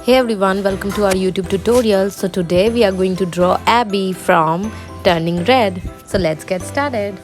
Hey everyone, welcome to our YouTube tutorial. So today we are going to draw Abby from Turning Red. So let's get started.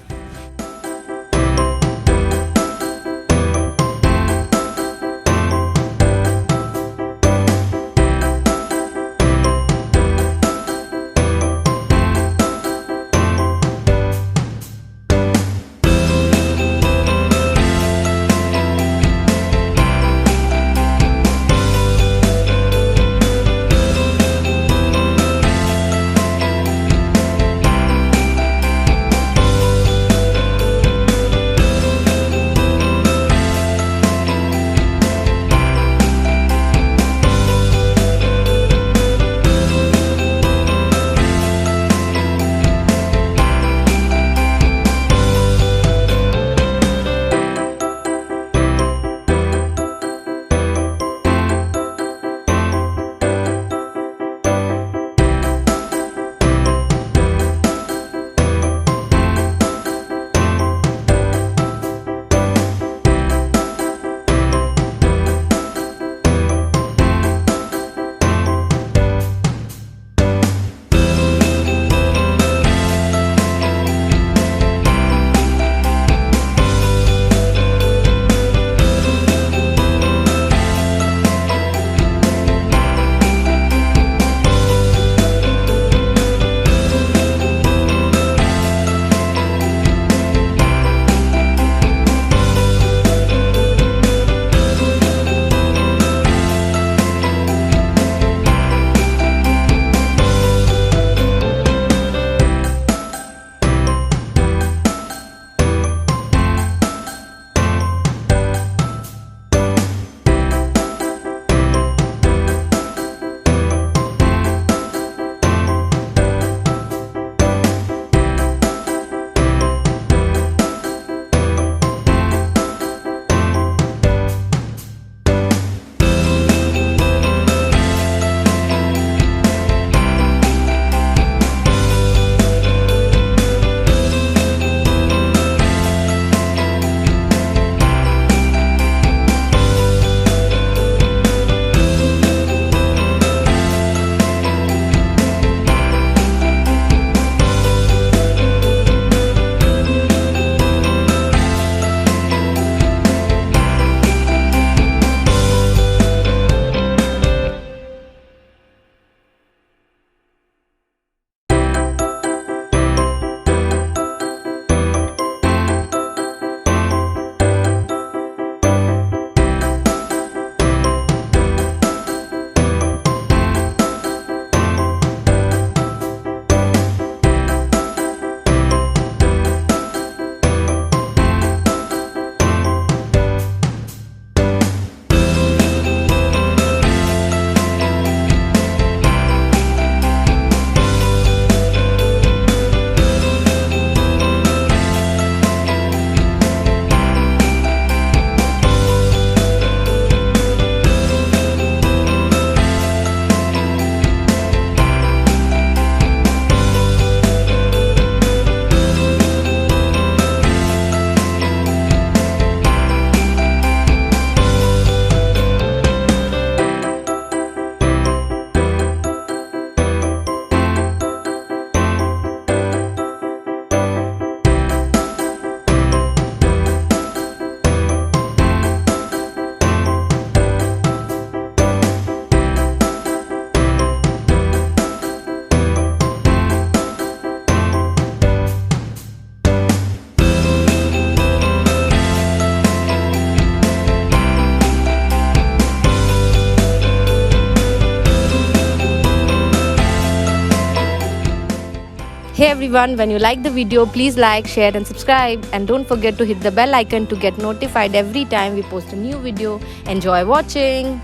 Hey everyone, when you like the video, please like, share and subscribe. And don't forget to hit the bell icon to get notified every time we post a new video. Enjoy watching!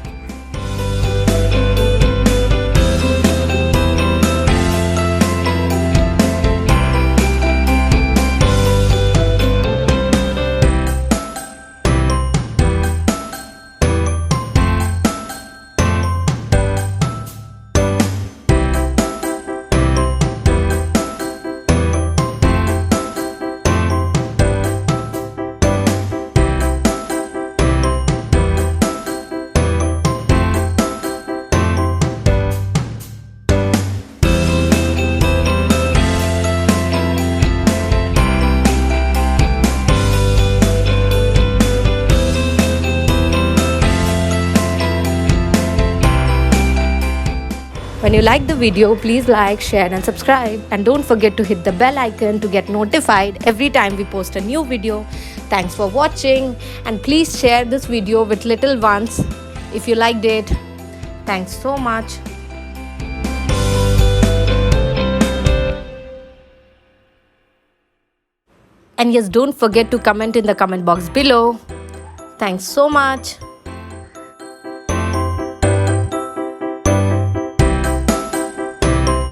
When you like the video, please like, share and subscribe. And don't forget to hit the bell icon to get notified every time we post a new video. Thanks for watching, and please share this video with little ones if you liked it. Thanks so much. And yes, don't forget to comment in the comment box below. Thanks so much.